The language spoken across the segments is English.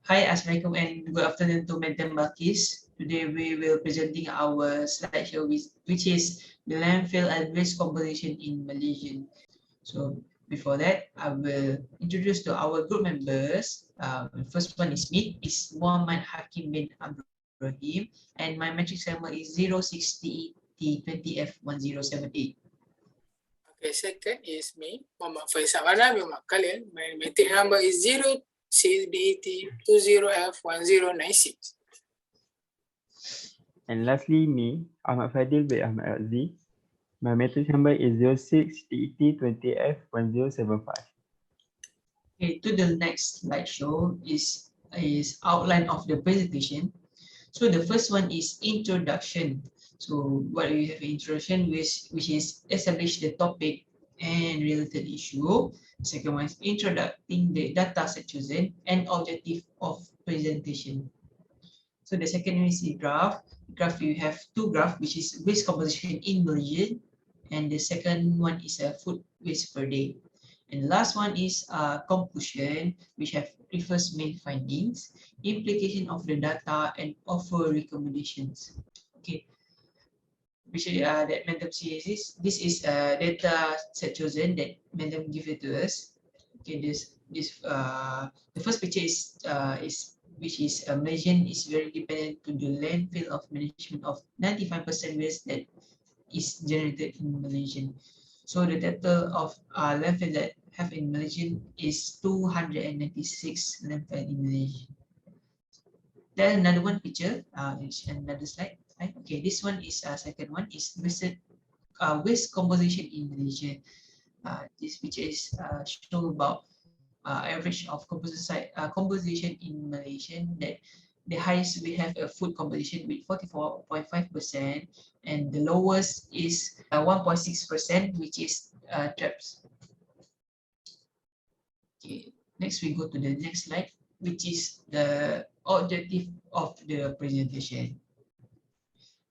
Hi, Assalamualaikum and good afternoon to Madam Balkis. Today we will presenting our slideshow which is the landfill and waste composition in Malaysia. So before that, I will introduce to our group members. First one is me, is Muhammad Hakim bin Ibrahim, and my matrix number is 060T20F1078. Okay, second is me, Muhammad Faiz. Kalian, my matrix number is 0CBT20F1096. And lastly, me, Ahmad Fadil bin Ahmad Azzi. My matrix number is 06TET20F1075. Okay, to the next slideshow is outline of the presentation. So the first one is introduction. So what we have introduction which is establish the topic and related issue. Second one is introducing the data set chosen and objective of presentation. So the second one is the graph. Graph you have two graphs, which is waste composition in Malaysia, and the second one is a food waste per day. And the last one is conclusion, which have refers main findings, implication of the data, and offer recommendations. Okay, which that Madam sees this is data set chosen that Madam give it to us. Okay, the first picture is which is Malaysian is very dependent to the landfill of management of 95% waste that is generated in Malaysian. So the total of landfill that have in Malaysian is 296 landfill in Malaysia. Then another one picture, another slide. Right? Okay, this one is second one is waste composition in Malaysia. This picture is show about average of composition in Malaysia, that the highest we have a food composition with 44.5%, and the lowest is 1.6%, which is traps. Okay, next we go to the next slide, which is the objective of the presentation.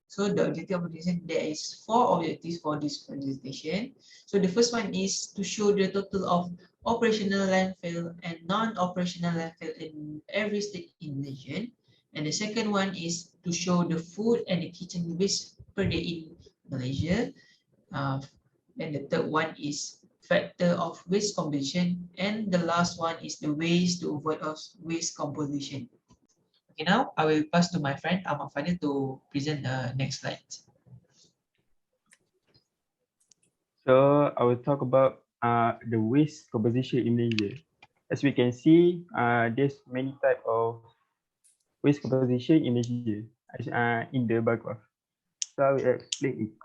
So the objective of the presentation, there is 4 objectives for this presentation. So the first one is to show the total of operational landfill and non-operational landfill in every state in Malaysia. And the second one is to show the food and the kitchen waste per day in Malaysia. Then the third one is factor of waste composition, and the last one is the ways to avoid of waste composition. Okay, now I will pass to my friend Ahmad Fadil to present the next slide. So I will talk about the waste composition in Malaysia. As we can see, there's many type of waste composition in Malaysia in the bar graph. So I will explain it.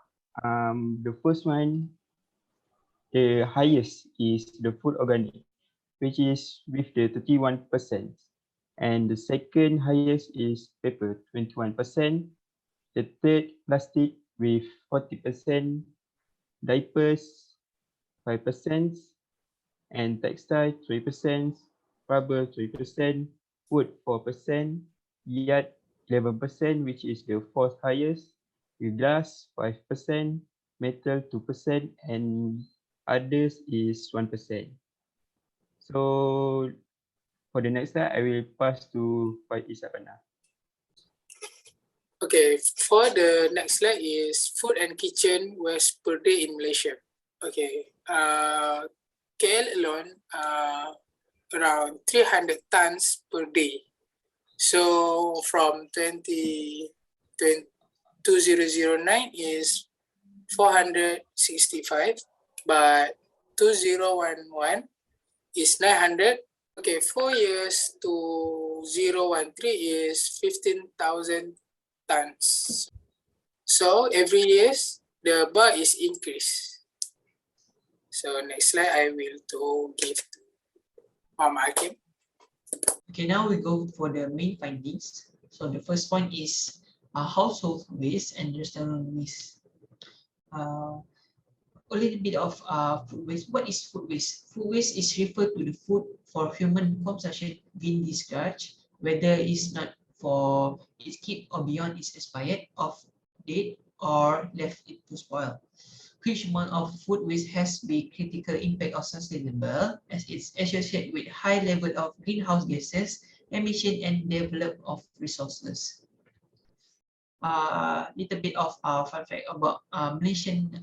The first one, the highest is the food organic, which is with the 31%. And the second highest is paper, 21%. The third, plastic with 40%, diapers 5%, and textile 3%, rubber 3%, wood 4%, yard 11%, which is the fourth highest, with glass 5%, metal 2%, and others is 1%. So for the next slide, I will pass to Faiz. Okay, for the next slide is food and kitchen waste per day in Malaysia. Okay, KL alone, around 300 tons per day. So from 2009 is 465, but 2011 is 900. Okay, 4 years to 013 is 15,000 tons. So every year the bar is increased. So next slide I will to give to Muhammad Hakim. Okay, now we go for the main findings. So the first point is household waste and industrial waste. A little bit of food waste. What is food waste? Food waste is referred to the food for human consumption being discarded, whether it's not for its keep or beyond its expired, of date, or left it to spoil. Huge amount of food waste has the critical impact of sustainable, as it's associated with high level of greenhouse gases emission, and development of resources. Little bit of fun fact about Malaysian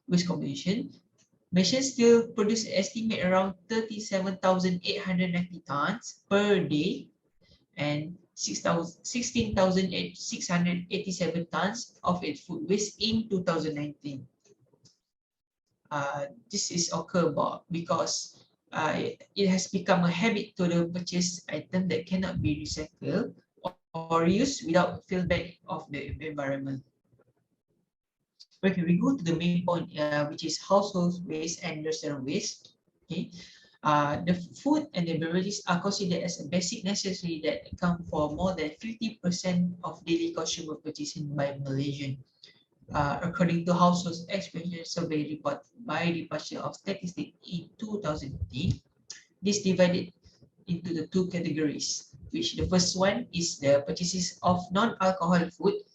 waste composition. Malaysia still produce estimate around 37,890 tons per day and 16,687 tons of its food waste in 2019. This is occur about because it has become a habit to the purchase item that cannot be recycled or used without feedback of the environment. Okay, we go to the main point, which is household waste and restaurant waste. Okay, the food and the beverages are considered as a basic necessity that account for more than 50% of daily consumer purchasing by Malaysian. According to Household Expenditure Survey report by Department of Statistics in 2018, this divided into the two categories, which the first one is the purchases of non-alcoholic food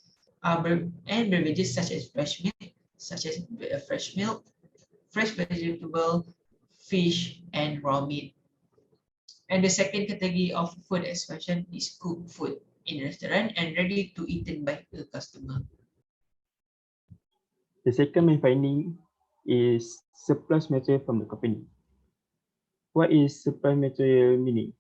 and beverages such as fresh milk, fresh vegetable, fish, and raw meat. And the second category of food expansion is cooked food in restaurant and ready to eaten by the customer. The second main finding is surplus material from the company. What is surplus material meaning?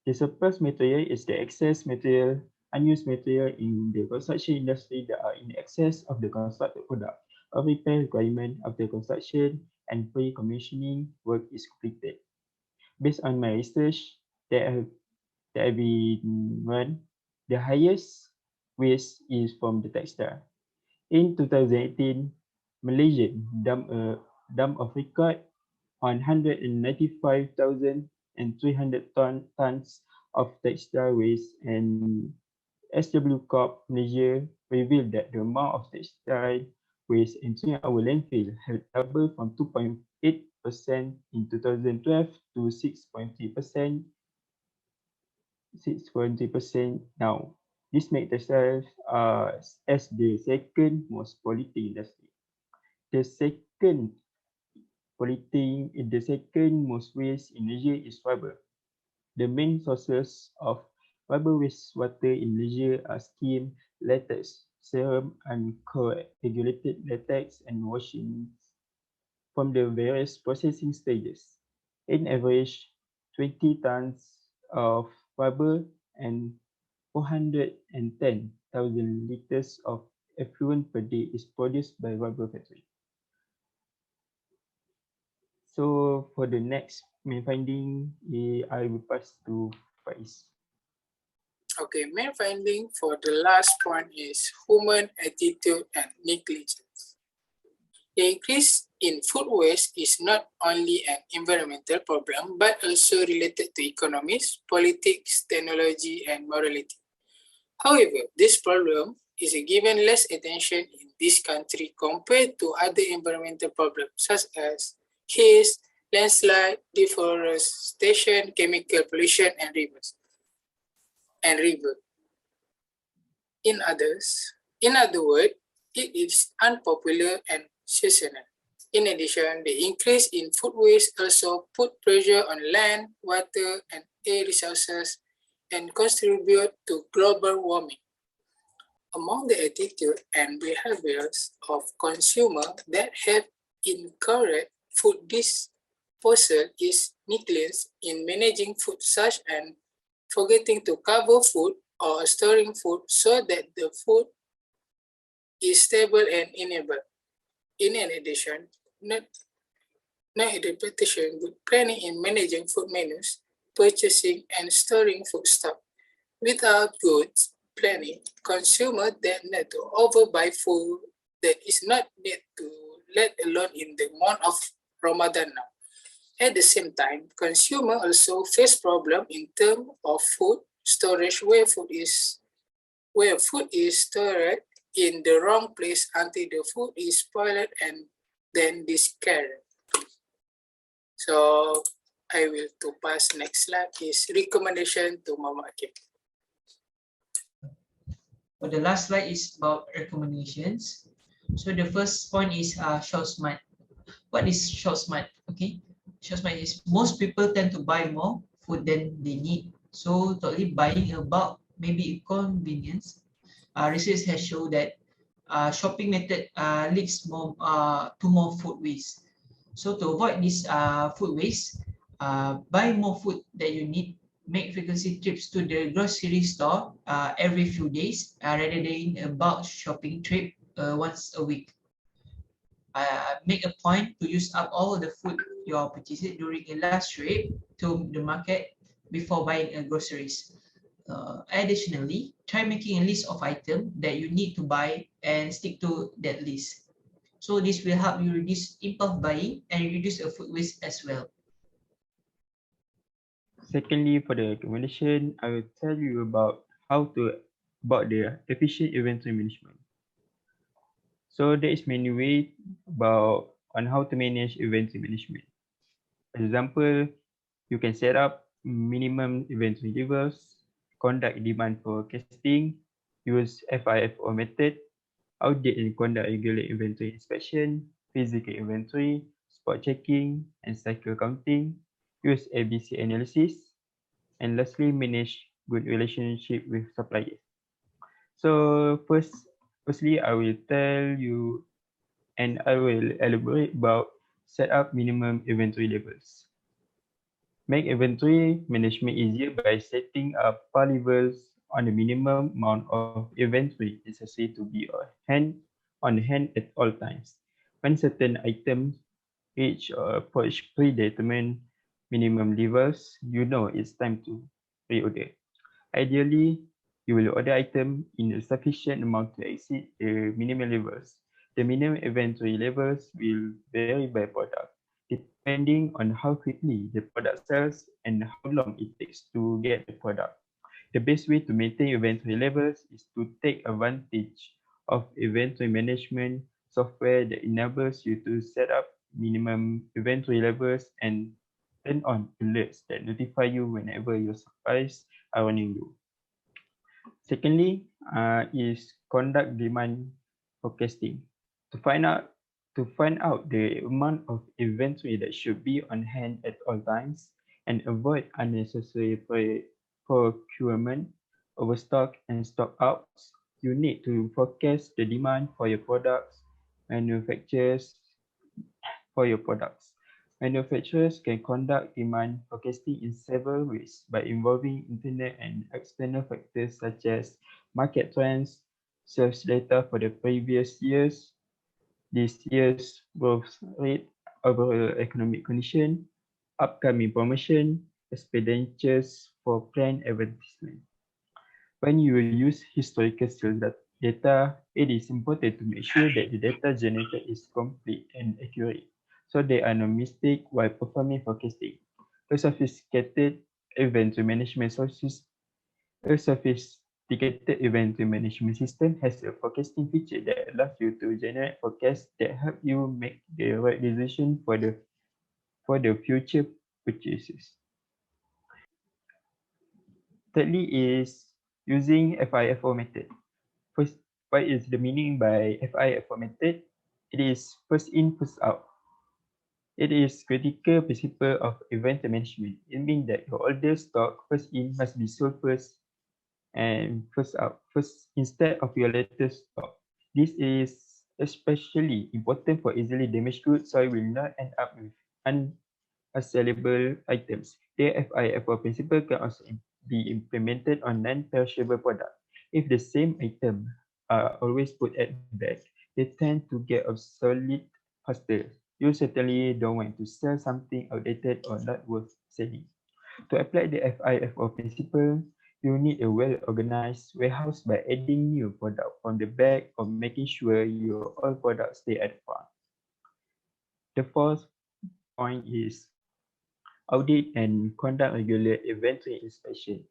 The surplus material is the excess material, unused material in the construction industry that are in excess of the constructed product or repair requirement after construction and pre-commissioning work is completed. Based on my research that have been run, the highest waste is from the textile. In 2018, Malaysia dumped of record 195,300 tons of textile waste, and SW Corp Malaysia revealed that the amount of textile waste entering our landfill had doubled from 2.8% in 2012 to 6.3% now. This makes textiles as the second most polluting industry. The second most waste in Malaysia is fiber. The main sources of fiber wastewater in Malaysia are skim, latex, serum, uncoagulated latex, and washings from the various processing stages. In average, 20 tons of fiber and 410,000 liters of effluent per day is produced by fiber factory. So for the next main finding, I will pass to Faiz. Okay, main finding for the last point is human attitude and negligence. The increase in food waste is not only an environmental problem, but also related to economics, politics, technology, and morality. However, this problem is given less attention in this country compared to other environmental problems such as haze, landslide, deforestation, chemical pollution, and rivers. In other words, it is unpopular and seasonal. In addition, the increase in food waste also put pressure on land, water, and air resources and contribute to global warming. Among the attitude and behaviors of consumers that have incorrect food disposal is negligence in managing food, such as forgetting to cover food or storing food so that the food is stable and enable. In addition, not repetition good planning in managing food menus, purchasing and storing food stock. Without good planning, consumers then need to overbuy food that is not need to, let alone in the month of Ramadan now. At the same time, consumers also face problem in terms of food storage, where food is stored in the wrong place until the food is spoiled and then discarded. So I will to pass next slide is recommendation to Mama Hakim. But the last slide is about recommendations. So the first point is shop smart. What is shop smart? Okay, shop smart is most people tend to buy more food than they need. So totally buying a bulk may be inconvenience. Research has shown that shopping method leads more to more food waste. So to avoid this food waste, buy more food that you need. Make frequency trips to the grocery store every few days rather than a bulk shopping trip once a week. Make a point to use up all the food you are purchasing during a last trip to the market before buying groceries. Additionally, try making a list of items that you need to buy and stick to that list. So this will help you reduce impulse buying and reduce the food waste as well. Secondly, for the recommendation, I will tell you about the efficient inventory management. So there is many ways about on how to manage inventory management. For example, you can set up minimum inventory levels, conduct demand forecasting, use FIFO method, audit and conduct regular inventory inspection, physical inventory, spot checking, and cycle counting, use ABC analysis, and lastly, manage good relationship with suppliers. So firstly, I will tell you and I will elaborate about set up minimum inventory levels. Make inventory management easier by setting up par levels on the minimum amount of inventory necessary to be on hand at all times. When certain items reach or approach predetermined minimum levels, you know it's time to reorder. Ideally, you will order item in a sufficient amount to exceed the minimum levels. The minimum inventory levels will vary by product, depending on how quickly the product sells and how long it takes to get the product. The best way to maintain inventory levels is to take advantage of inventory management software that enables you to set up minimum inventory levels and turn on alerts that notify you whenever your supplies are running low. Secondly, is conduct demand forecasting to find out the amount of inventory that should be on hand at all times and avoid unnecessary procurement, overstock, and stock outs. You need to forecast the demand for your products, manufacturers for your products. Manufacturers can conduct demand forecasting in several ways by involving internet and external factors such as market trends, sales data for the previous years, this year's growth rate, overall economic condition, upcoming promotion, expenditures for planned advertisement. When you use historical sales data, it is important to make sure that the data generated is complete and accurate, so there are no mistakes while performing forecasting. A sophisticated inventory management sources, a sophisticated inventory management system has a forecasting feature that allows you to generate forecasts that help you make the right decision for the future purchases. Thirdly is using FIFO method. First, what is the meaning by FIFO method? It is first in, first out. It is critical principle of inventory management. It means that your older stock first in must be sold first and first out, first instead of your latest stock. This is especially important for easily damaged goods, so you will not end up with unsellable items. The FIFO principle can also be implemented on non-perishable products. If the same item are always put at the back, they tend to get obsolete faster. You certainly don't want to sell something outdated or not worth selling. To apply the FIFO principle, you need a well-organized warehouse by adding new product from the back or making sure your all products stay at the front. The fourth point is audit and conduct regular inventory inspection.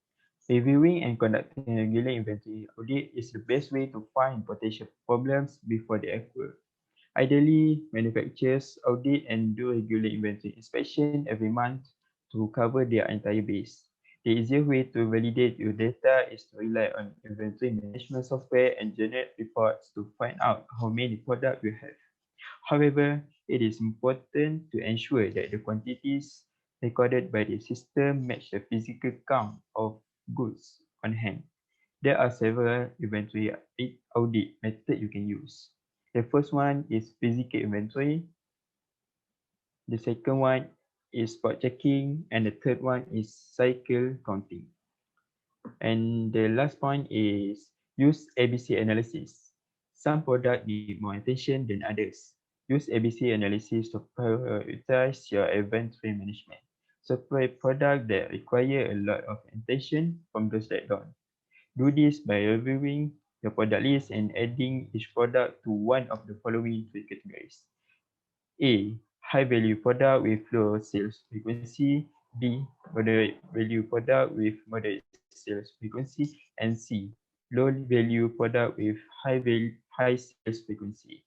Reviewing and conducting a regular inventory audit is the best way to find potential problems before they occur. Ideally, manufacturers audit and do regular inventory inspection every month to cover their entire base. The easier way to validate your data is to rely on inventory management software and generate reports to find out how many products you have. However, it is important to ensure that the quantities recorded by the system match the physical count of goods on hand. There are several inventory audit methods you can use. The first one is physical inventory. The second one is spot checking, and the third one is cycle counting. And the last point is use ABC analysis. Some products need more attention than others. Use ABC analysis to prioritize your inventory management. Separate products that require a lot of attention from those that don't. Do this by reviewing your product list and adding each product to one of the following three categories. A. High value product with low sales frequency. B. Moderate value product with moderate sales frequency. And C. Low value product with high sales frequency.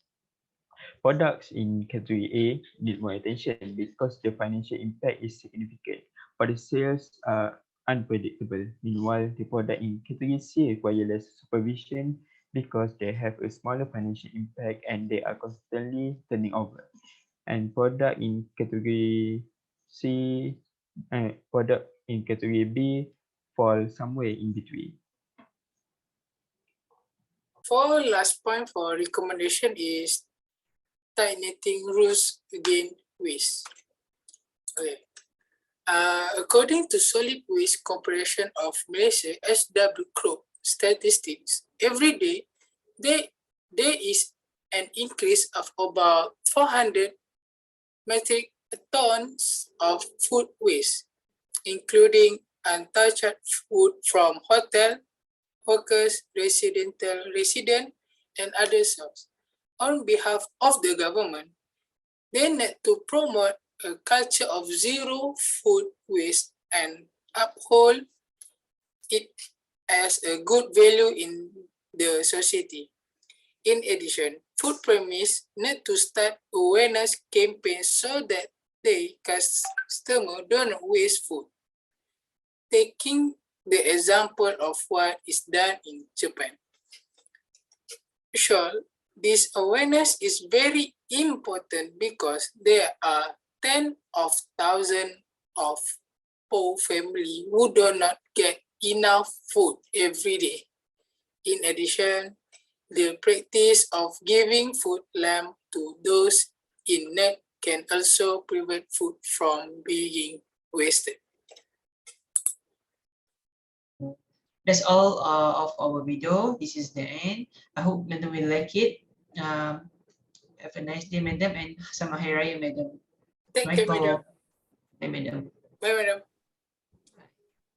Products in category A need more attention because the financial impact is significant, but the sales are unpredictable. Meanwhile, the product in category C require less supervision because they have a smaller financial impact and they are constantly turning over. And product in category B fall somewhere in between. For last point for recommendation is tightening rules against waste. Okay. According to Solid Waste Corporation of Malaysia (SW Group) statistics, every day there is an increase of about 400 metric tons of food waste, including untouched food from hotel, workers, resident, and other sources. On behalf of the government, they need to promote a culture of zero food waste and uphold it as a good value in the society. In addition, food premise need to start awareness campaigns so that they customers don't waste food. Taking the example of what is done in Japan. Sure, this awareness is very important because there are tens of thousands of poor families who do not get enough food every day. In addition, the practice of giving food lamp to those in need can also prevent food from being wasted. That's all of our video. This is the end. I hope madam will like it. Have a nice day, madam, and sama hari raya, madam. Thank you, madam. Bye, madam. Bye, madam.